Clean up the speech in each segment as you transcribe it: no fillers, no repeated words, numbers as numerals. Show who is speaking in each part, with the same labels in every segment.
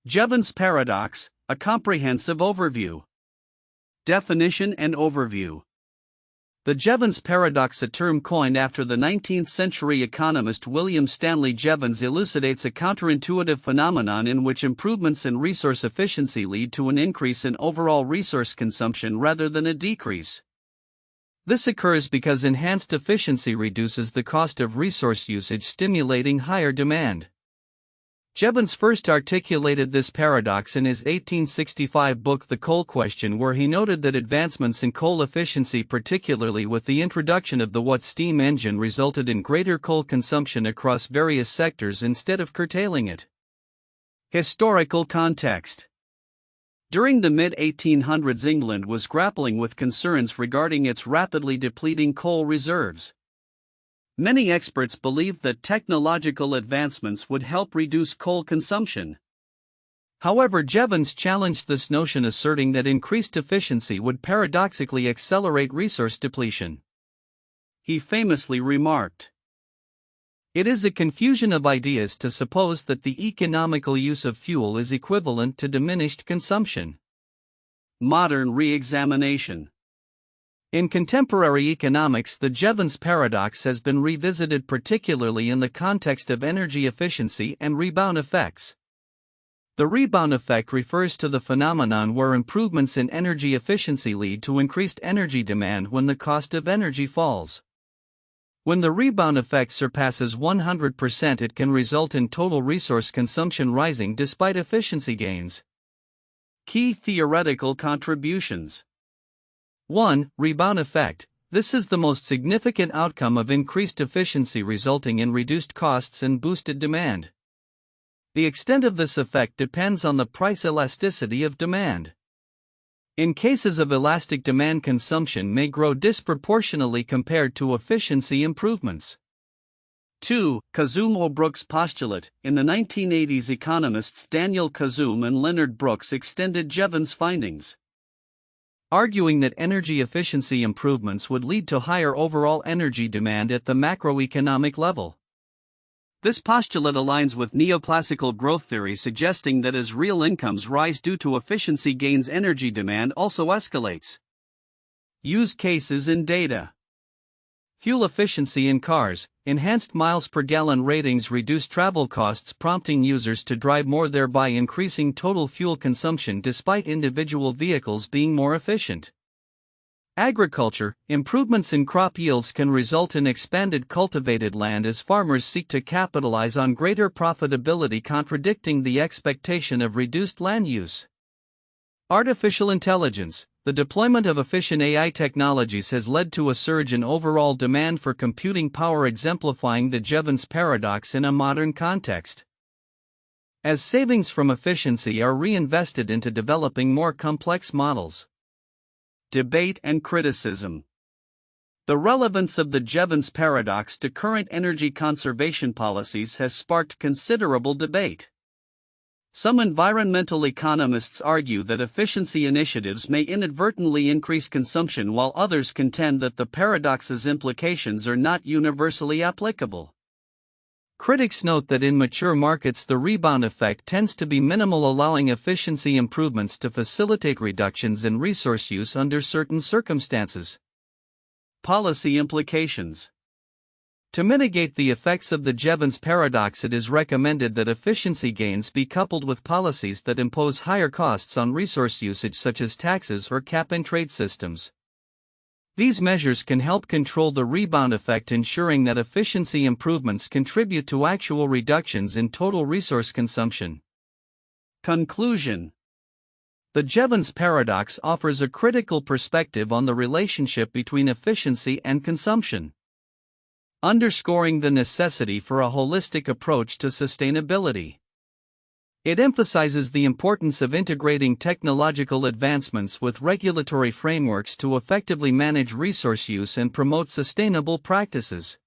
Speaker 1: Jevons Paradox, a comprehensive overview. Definition and overview. The Jevons paradox, a term coined after the 19th century economist William Stanley Jevons, elucidates a counterintuitive phenomenon in which improvements in resource efficiency lead to an increase in overall resource consumption rather than a decrease. This occurs because enhanced efficiency reduces the cost of resource usage, stimulating higher demand. Jevons first articulated this paradox in his 1865 book The Coal Question, where he noted that advancements in coal efficiency, particularly with the introduction of the Watt steam engine, resulted in greater coal consumption across various sectors instead of curtailing it. Historical context. During the mid-1800s, England was grappling with concerns regarding its rapidly depleting coal reserves. Many experts believed that technological advancements would help reduce coal consumption. However, Jevons challenged this notion, asserting that increased efficiency would paradoxically accelerate resource depletion. He famously remarked, "It is a confusion of ideas to suppose that the economical use of fuel is equivalent to diminished consumption." Modern re-examination. In contemporary economics, the Jevons paradox has been revisited, particularly in the context of energy efficiency and rebound effects. The rebound effect refers to the phenomenon where improvements in energy efficiency lead to increased energy demand when the cost of energy falls. When the rebound effect surpasses 100%, it can result in total resource consumption rising despite efficiency gains. Key theoretical contributions. 1. Rebound effect. This is the most significant outcome of increased efficiency, resulting in reduced costs and boosted demand. The extent of this effect depends on the price elasticity of demand. In cases of elastic demand, consumption may grow disproportionately compared to efficiency improvements. 2. Khazzoom or Brookes Postulate. In the 1980s, economists Daniel Khazzoom and Leonard Brookes extended Jevons' findings, arguing that energy efficiency improvements would lead to higher overall energy demand at the macroeconomic level. This postulate aligns with neoclassical growth theory, suggesting that as real incomes rise due to efficiency gains, energy demand also escalates. Use cases and data. Fuel efficiency in cars. Enhanced miles per gallon ratings reduce travel costs, prompting users to drive more, thereby increasing total fuel consumption despite individual vehicles being more efficient. Agriculture. Improvements in crop yields can result in expanded cultivated land as farmers seek to capitalize on greater profitability, contradicting the expectation of reduced land use. Artificial intelligence. The deployment of efficient AI technologies has led to a surge in overall demand for computing power, exemplifying the Jevons paradox in a modern context. As savings from efficiency are reinvested into developing more complex models. Debate and criticism. The relevance of the Jevons paradox to current energy conservation policies has sparked considerable debate. Some environmental economists argue that efficiency initiatives may inadvertently increase consumption, while others contend that the paradox's implications are not universally applicable. Critics note that in mature markets the rebound effect tends to be minimal, allowing efficiency improvements to facilitate reductions in resource use under certain circumstances. Policy implications. To mitigate the effects of the Jevons paradox, it is recommended that efficiency gains be coupled with policies that impose higher costs on resource usage, such as taxes or cap-and-trade systems. These measures can help control the rebound effect, ensuring that efficiency improvements contribute to actual reductions in total resource consumption. Conclusion. The Jevons paradox offers a critical perspective on the relationship between efficiency and consumption, underscoring the necessity for a holistic approach to sustainability. It emphasizes the importance of integrating technological advancements with regulatory frameworks to effectively manage resource use and promote sustainable practices.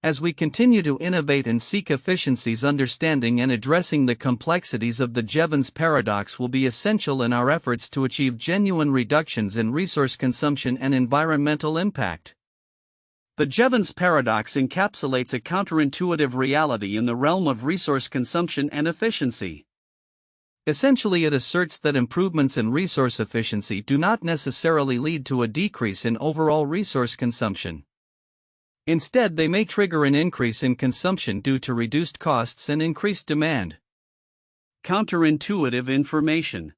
Speaker 1: As we continue to innovate and seek efficiencies, understanding and addressing the complexities of the Jevons paradox will be essential in our efforts to achieve genuine reductions in resource consumption and environmental impact. The Jevons paradox encapsulates a counterintuitive reality in the realm of resource consumption and efficiency. Essentially, it asserts that improvements in resource efficiency do not necessarily lead to a decrease in overall resource consumption. Instead, they may trigger an increase in consumption due to reduced costs and increased demand. Counterintuitive information.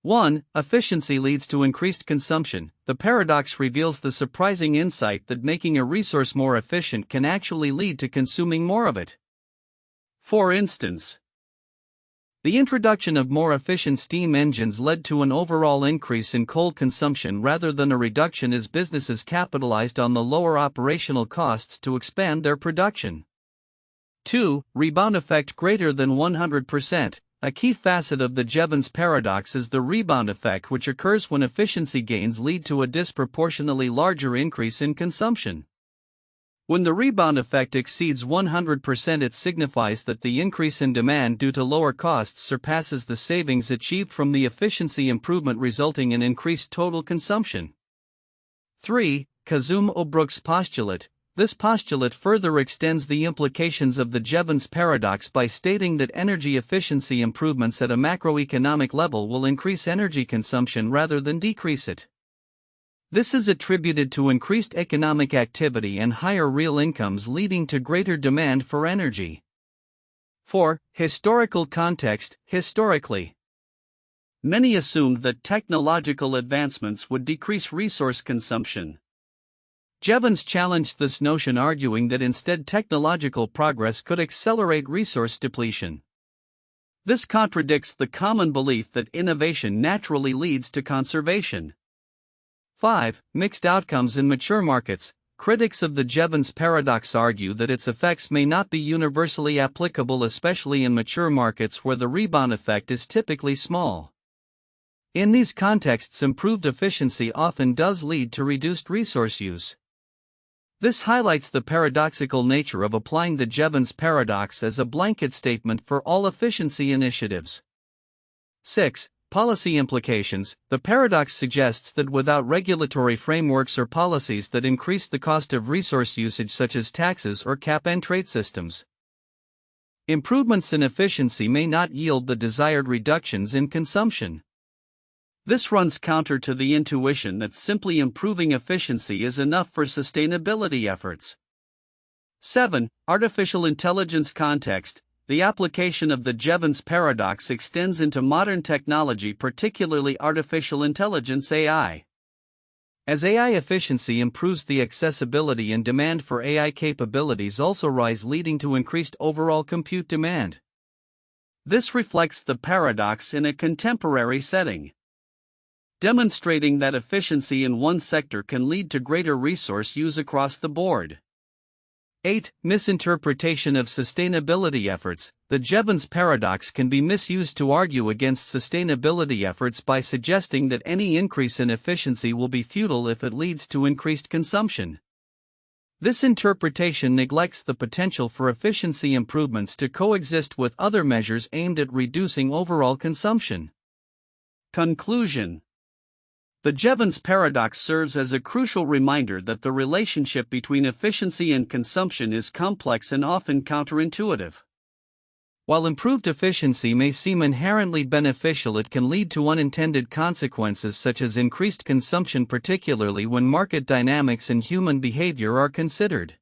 Speaker 1: 1. Efficiency leads to increased consumption. The paradox reveals the surprising insight that making a resource more efficient can actually lead to consuming more of it. For instance, the introduction of more efficient steam engines led to an overall increase in coal consumption rather than a reduction, as businesses capitalized on the lower operational costs to expand their production. 2. Rebound effect greater than 100%. A key facet of the Jevons paradox is the rebound effect, which occurs when efficiency gains lead to a disproportionately larger increase in consumption. When the rebound effect exceeds 100%, it signifies that the increase in demand due to lower costs surpasses the savings achieved from the efficiency improvement, resulting in increased total consumption. 3. Khazzoom or Brookes Postulate. This postulate further extends the implications of the Jevons paradox by stating that energy efficiency improvements at a macroeconomic level will increase energy consumption rather than decrease it. This is attributed to increased economic activity and higher real incomes, leading to greater demand for energy. 4. Historical context. Historically, many assumed that technological advancements would decrease resource consumption. Jevons challenged this notion, arguing that instead technological progress could accelerate resource depletion. This contradicts the common belief that innovation naturally leads to conservation. 5. Mixed outcomes in mature markets. Critics of the Jevons paradox argue that its effects may not be universally applicable, especially in mature markets where the rebound effect is typically small. In these contexts, improved efficiency often does lead to reduced resource use. This highlights the paradoxical nature of applying the Jevons paradox as a blanket statement for all efficiency initiatives. 6. Policy implications. The paradox suggests that without regulatory frameworks or policies that increase the cost of resource usage, such as taxes or cap-and-trade systems, improvements in efficiency may not yield the desired reductions in consumption. This runs counter to the intuition that simply improving efficiency is enough for sustainability efforts. 7. Artificial intelligence context. The application of the Jevons paradox extends into modern technology, particularly artificial intelligence (AI). As AI efficiency improves, the accessibility and demand for AI capabilities also rise, leading to increased overall compute demand. This reflects the paradox in a contemporary setting, demonstrating that efficiency in one sector can lead to greater resource use across the board. 8. Misinterpretation of sustainability efforts. The Jevons paradox can be misused to argue against sustainability efforts by suggesting that any increase in efficiency will be futile if it leads to increased consumption. This interpretation neglects the potential for efficiency improvements to coexist with other measures aimed at reducing overall consumption. Conclusion. The Jevons paradox serves as a crucial reminder that the relationship between efficiency and consumption is complex and often counterintuitive. While improved efficiency may seem inherently beneficial, it can lead to unintended consequences such as increased consumption, particularly when market dynamics and human behavior are considered.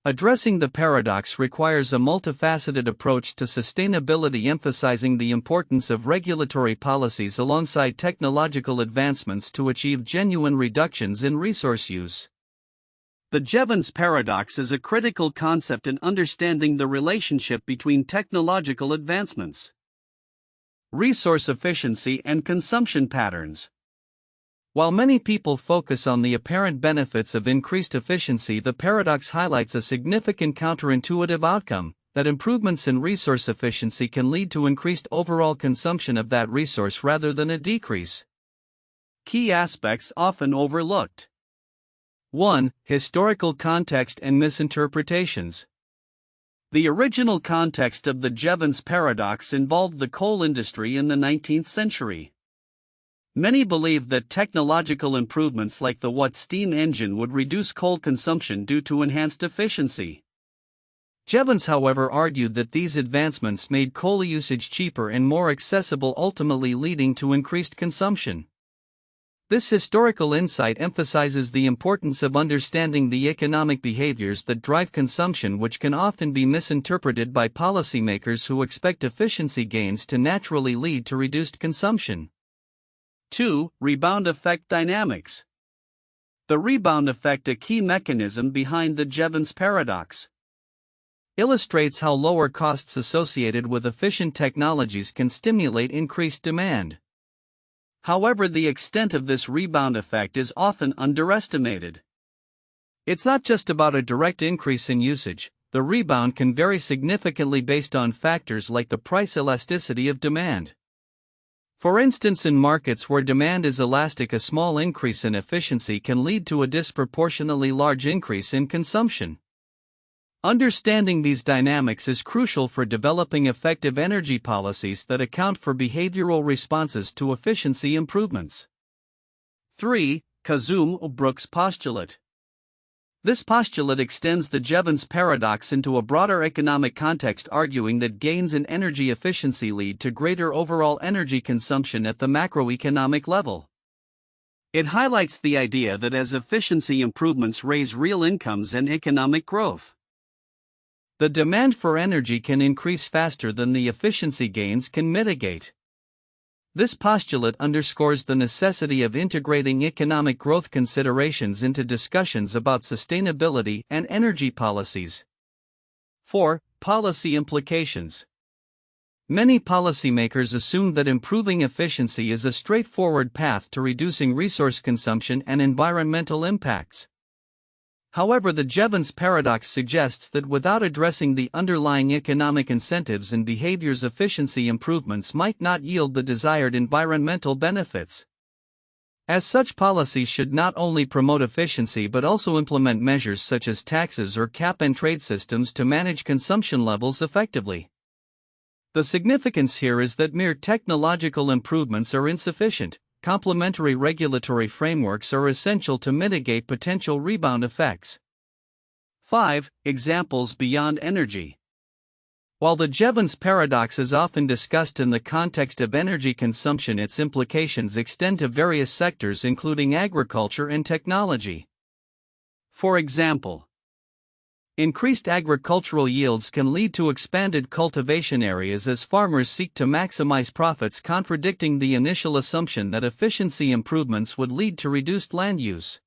Speaker 1: Addressing the paradox requires a multifaceted approach to sustainability, emphasizing the importance of regulatory policies alongside technological advancements to achieve genuine reductions in resource use. The Jevons paradox is a critical concept in understanding the relationship between technological advancements, resource efficiency, and consumption patterns. While many people focus on the apparent benefits of increased efficiency, the paradox highlights a significant counterintuitive outcome: that improvements in resource efficiency can lead to increased overall consumption of that resource rather than a decrease. Key aspects often overlooked. 1. Historical context and misinterpretations. The original context of the Jevons paradox involved the coal industry in the 19th century. Many believed that technological improvements like the Watt steam engine would reduce coal consumption due to enhanced efficiency. Jevons, however, argued that these advancements made coal usage cheaper and more accessible, ultimately leading to increased consumption. This historical insight emphasizes the importance of understanding the economic behaviors that drive consumption, which can often be misinterpreted by policymakers who expect efficiency gains to naturally lead to reduced consumption. 2. Rebound effect dynamics. The rebound effect, a key mechanism behind the Jevons paradox, illustrates how lower costs associated with efficient technologies can stimulate increased demand. However, the extent of this rebound effect is often underestimated. It's not just about a direct increase in usage. The rebound can vary significantly based on factors like the price elasticity of demand. For instance, in markets where demand is elastic, a small increase in efficiency can lead to a disproportionately large increase in consumption. Understanding these dynamics is crucial for developing effective energy policies that account for behavioral responses to efficiency improvements. 3. Khazzoom or Brookes Postulate. This postulate extends the Jevons paradox into a broader economic context, arguing that gains in energy efficiency lead to greater overall energy consumption at the macroeconomic level. It highlights the idea that as efficiency improvements raise real incomes and economic growth, the demand for energy can increase faster than the efficiency gains can mitigate. This postulate underscores the necessity of integrating economic growth considerations into discussions about sustainability and energy policies. 4. Policy implications. Many policymakers assume that improving efficiency is a straightforward path to reducing resource consumption and environmental impacts. However, the Jevons paradox suggests that without addressing the underlying economic incentives and behaviors, efficiency improvements might not yield the desired environmental benefits. As such, policies should not only promote efficiency but also implement measures such as taxes or cap-and-trade systems to manage consumption levels effectively. The significance here is that mere technological improvements are insufficient. Complementary regulatory frameworks are essential to mitigate potential rebound effects. 5. Examples beyond energy. While the Jevons paradox is often discussed in the context of energy consumption, its implications extend to various sectors, including agriculture and technology. For example, increased agricultural yields can lead to expanded cultivation areas as farmers seek to maximize profits, contradicting the initial assumption that efficiency improvements would lead to reduced land use.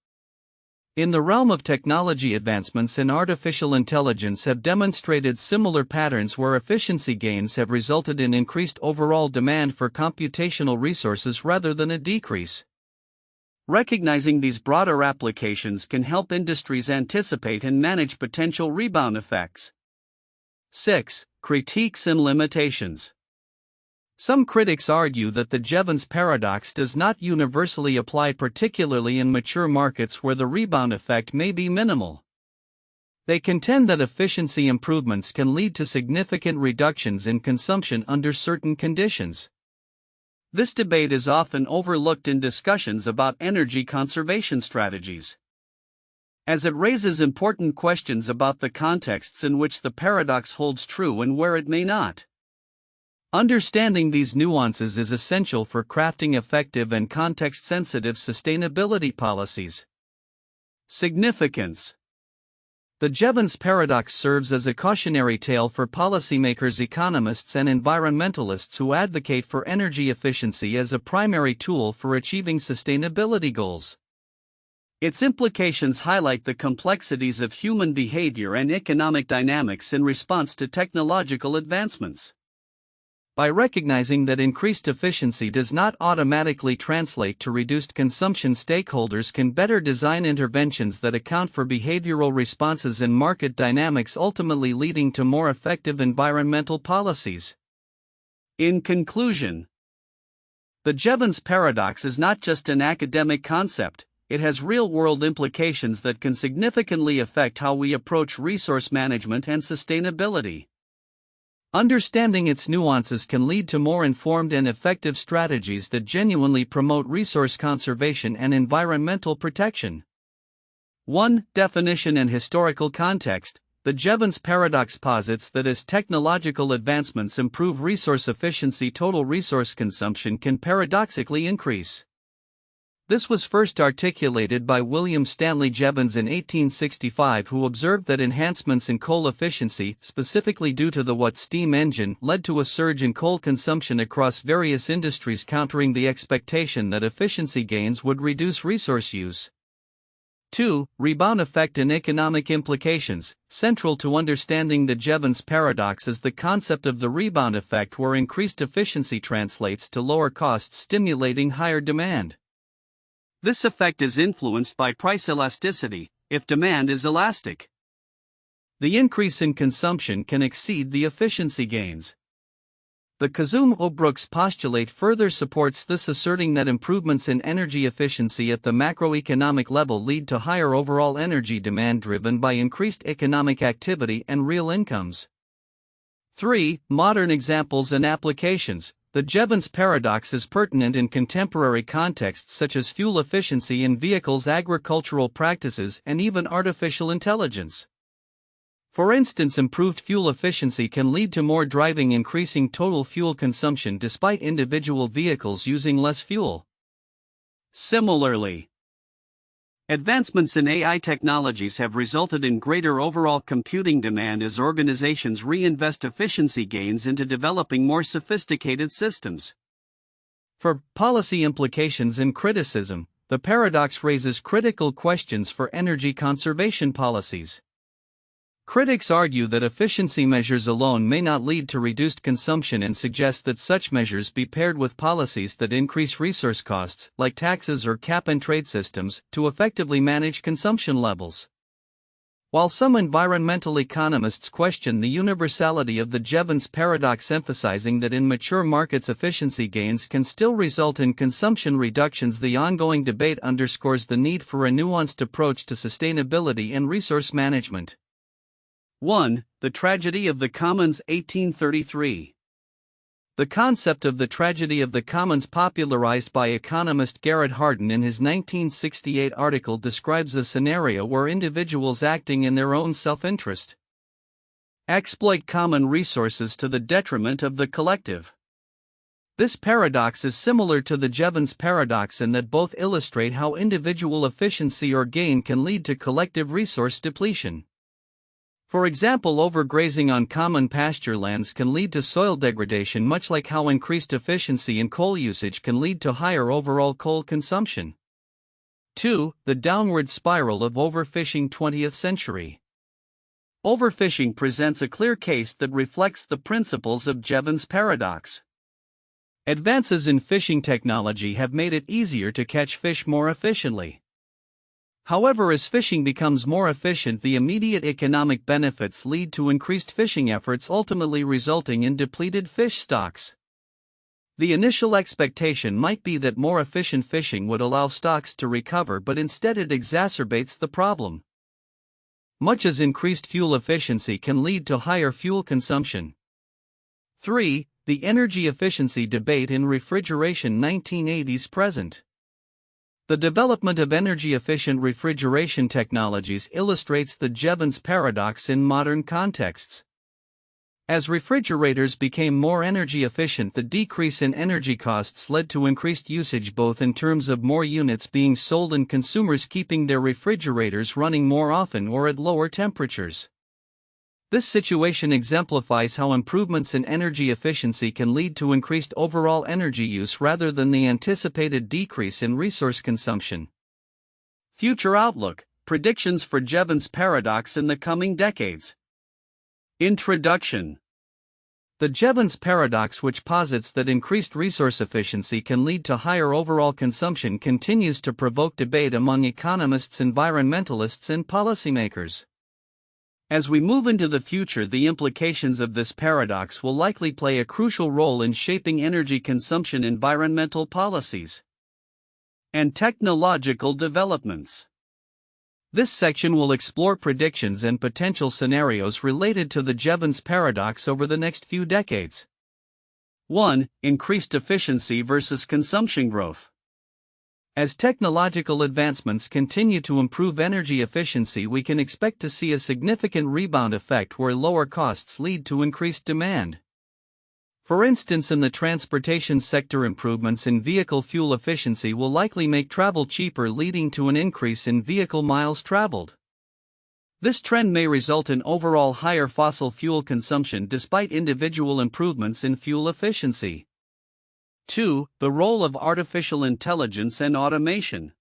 Speaker 1: In the realm of technology, advancements in artificial intelligence have demonstrated similar patterns where efficiency gains have resulted in increased overall demand for computational resources rather than a decrease. Recognizing these broader applications can help industries anticipate and manage potential rebound effects. 6. Critiques and limitations. Some critics argue that the Jevons paradox does not universally apply, particularly in mature markets where the rebound effect may be minimal. They contend that efficiency improvements can lead to significant reductions in consumption under certain conditions. This debate is often overlooked in discussions about energy conservation strategies, as it raises important questions about the contexts in which the paradox holds true and where it may not. Understanding these nuances is essential for crafting effective and context-sensitive sustainability policies. Significance. The Jevons paradox serves as a cautionary tale for policymakers, economists, and environmentalists who advocate for energy efficiency as a primary tool for achieving sustainability goals. Its implications highlight the complexities of human behavior and economic dynamics in response to technological advancements. By recognizing that increased efficiency does not automatically translate to reduced consumption, stakeholders can better design interventions that account for behavioral responses and market dynamics, ultimately leading to more effective environmental policies. In conclusion, the Jevons paradox is not just an academic concept, it has real-world implications that can significantly affect how we approach resource management and sustainability. Understanding its nuances can lead to more informed and effective strategies that genuinely promote resource conservation and environmental protection. 1. Definition and historical context. The Jevons Paradox posits that as technological advancements improve resource efficiency, total resource consumption can paradoxically increase. This was first articulated by William Stanley Jevons in 1865, who observed that enhancements in coal efficiency, specifically due to the Watt steam engine, led to a surge in coal consumption across various industries, countering the expectation that efficiency gains would reduce resource use. 2. Rebound effect and economic implications. Central to understanding the Jevons paradox is the concept of the rebound effect, where increased efficiency translates to lower costs, stimulating higher demand. This effect is influenced by price elasticity, if demand is elastic. The increase in consumption can exceed the efficiency gains. The Khazzoom Brookes Postulate further supports this, asserting that improvements in energy efficiency at the macroeconomic level lead to higher overall energy demand driven by increased economic activity and real incomes. 3. Modern examples and applications. The Jevons paradox is pertinent in contemporary contexts such as fuel efficiency in vehicles, agricultural practices, and even artificial intelligence. For instance, improved fuel efficiency can lead to more driving, increasing total fuel consumption despite individual vehicles using less fuel. Similarly, advancements in AI technologies have resulted in greater overall computing demand as organizations reinvest efficiency gains into developing more sophisticated systems. For policy implications and criticism, the paradox raises critical questions for energy conservation policies. Critics argue that efficiency measures alone may not lead to reduced consumption and suggest that such measures be paired with policies that increase resource costs, like taxes or cap-and-trade systems, to effectively manage consumption levels. While some environmental economists question the universality of the Jevons paradox, emphasizing that in mature markets efficiency gains can still result in consumption reductions, the ongoing debate underscores the need for a nuanced approach to sustainability and resource management. 1. The Tragedy of the Commons, 1833. The concept of the tragedy of the commons, popularized by economist Garrett Hardin in his 1968 article, describes a scenario where individuals acting in their own self-interest exploit common resources to the detriment of the collective. This paradox is similar to the Jevons paradox in that both illustrate how individual efficiency or gain can lead to collective resource depletion. For example, overgrazing on common pasture lands can lead to soil degradation, much like how increased efficiency in coal usage can lead to higher overall coal consumption. 2. The downward spiral of overfishing, 20th century. Overfishing presents a clear case that reflects the principles of Jevons paradox. Advances in fishing technology have made it easier to catch fish more efficiently. However, as fishing becomes more efficient, the immediate economic benefits lead to increased fishing efforts, ultimately resulting in depleted fish stocks. The initial expectation might be that more efficient fishing would allow stocks to recover, but instead it exacerbates the problem. Much as increased fuel efficiency can lead to higher fuel consumption. 3. The energy efficiency debate in refrigeration, 1980s present. The development of energy-efficient refrigeration technologies illustrates the Jevons paradox in modern contexts. As refrigerators became more energy efficient, the decrease in energy costs led to increased usage, both in terms of more units being sold and consumers keeping their refrigerators running more often or at lower temperatures. This situation exemplifies how improvements in energy efficiency can lead to increased overall energy use rather than the anticipated decrease in resource consumption. Future outlook: predictions for Jevons paradox in the coming decades. Introduction. The Jevons paradox, which posits that increased resource efficiency can lead to higher overall consumption, continues to provoke debate among economists, environmentalists, and policymakers. As we move into the future, the implications of this paradox will likely play a crucial role in shaping energy consumption, environmental policies, and technological developments. This section will explore predictions and potential scenarios related to the Jevons paradox over the next few decades. 1. Increased efficiency versus consumption growth. As technological advancements continue to improve energy efficiency, we can expect to see a significant rebound effect where lower costs lead to increased demand. For instance, in the transportation sector, improvements in vehicle fuel efficiency will likely make travel cheaper, leading to an increase in vehicle miles traveled. This trend may result in overall higher fossil fuel consumption despite individual improvements in fuel efficiency. 2. The role of artificial intelligence and automation.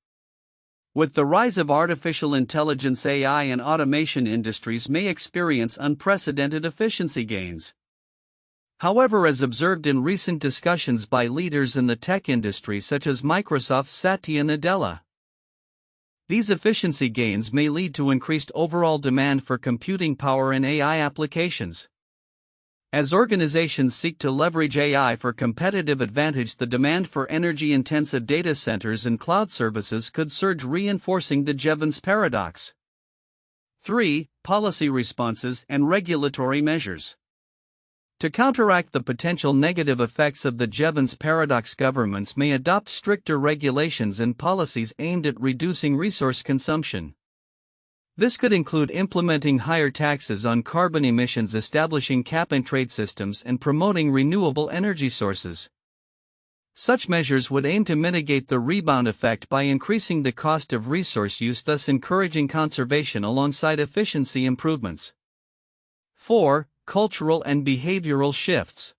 Speaker 1: With the rise of artificial intelligence, AI and automation industries may experience unprecedented efficiency gains. However, as observed in recent discussions by leaders in the tech industry such as Microsoft's Satya Nadella, these efficiency gains may lead to increased overall demand for computing power and AI applications. As organizations seek to leverage AI for competitive advantage, the demand for energy-intensive data centers and cloud services could surge, reinforcing the Jevons Paradox. 3. Policy responses and regulatory measures. To counteract the potential negative effects of the Jevons Paradox, governments may adopt stricter regulations and policies aimed at reducing resource consumption. This could include implementing higher taxes on carbon emissions, establishing cap-and-trade systems, and promoting renewable energy sources. Such measures would aim to mitigate the rebound effect by increasing the cost of resource use, thus encouraging conservation alongside efficiency improvements. 4. Cultural and behavioral shifts.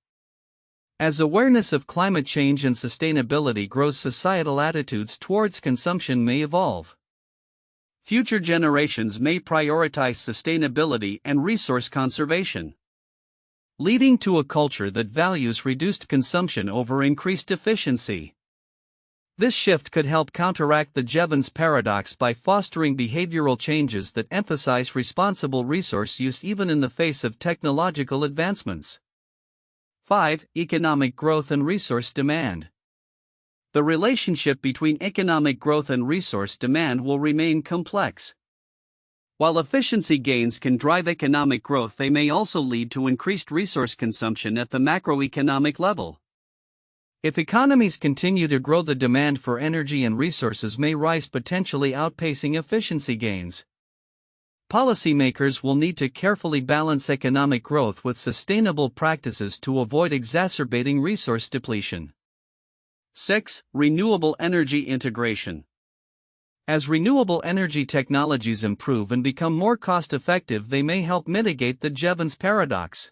Speaker 1: As awareness of climate change and sustainability grows, societal attitudes towards consumption may evolve. Future generations may prioritize sustainability and resource conservation, leading to a culture that values reduced consumption over increased efficiency. This shift could help counteract the Jevons Paradox by fostering behavioral changes that emphasize responsible resource use even in the face of technological advancements. 5. Economic growth and resource demand. The relationship between economic growth and resource demand will remain complex. While efficiency gains can drive economic growth, they may also lead to increased resource consumption at the macroeconomic level. If economies continue to grow, the demand for energy and resources may rise, potentially outpacing efficiency gains. Policymakers will need to carefully balance economic growth with sustainable practices to avoid exacerbating resource depletion. 6. Renewable energy integration. As renewable energy technologies improve and become more cost-effective, they may help mitigate the Jevons Paradox.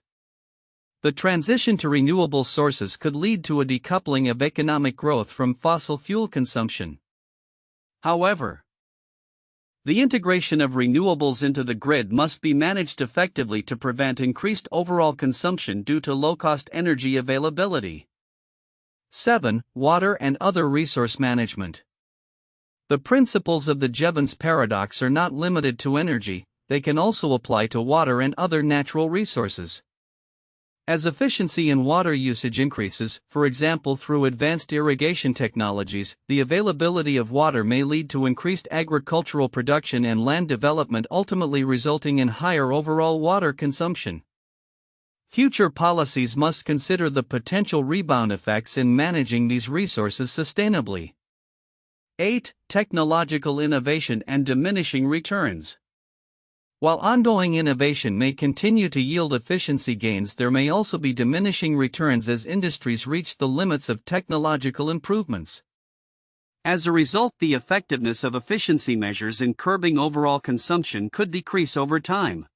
Speaker 1: The transition to renewable sources could lead to a decoupling of economic growth from fossil fuel consumption. However, the integration of renewables into the grid must be managed effectively to prevent increased overall consumption due to low-cost energy availability. 7. Water and other resource management. The principles of the Jevons Paradox are not limited to energy, they can also apply to water and other natural resources. As efficiency in water usage increases, for example through advanced irrigation technologies, the availability of water may lead to increased agricultural production and land development, ultimately resulting in higher overall water consumption. Future policies must consider the potential rebound effects in managing these resources sustainably. 8. Technological innovation and diminishing returns. While ongoing innovation may continue to yield efficiency gains, there may also be diminishing returns as industries reach the limits of technological improvements. As a result, the effectiveness of efficiency measures in curbing overall consumption could decrease over time,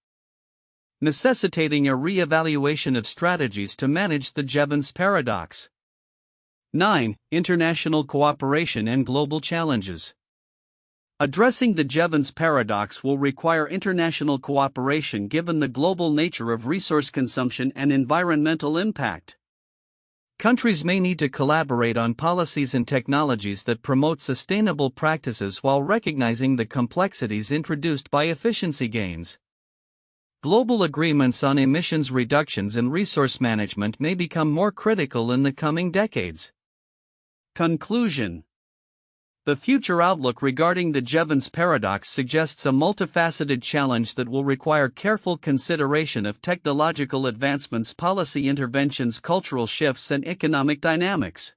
Speaker 1: necessitating a re-evaluation of strategies to manage the Jevons Paradox. 9. International cooperation and global challenges. Addressing the Jevons Paradox will require international cooperation given the global nature of resource consumption and environmental impact. Countries may need to collaborate on policies and technologies that promote sustainable practices while recognizing the complexities introduced by efficiency gains. Global agreements on emissions reductions and resource management may become more critical in the coming decades. Conclusion. The future outlook regarding the Jevons Paradox suggests a multifaceted challenge that will require careful consideration of technological advancements, policy interventions, cultural shifts, and economic dynamics.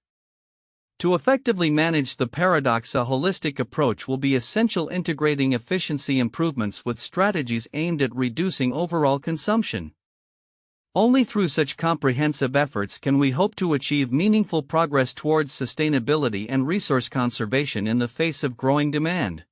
Speaker 1: To effectively manage the paradox, a holistic approach will be essential, integrating efficiency improvements with strategies aimed at reducing overall consumption. Only through such comprehensive efforts can we hope to achieve meaningful progress towards sustainability and resource conservation in the face of growing demand.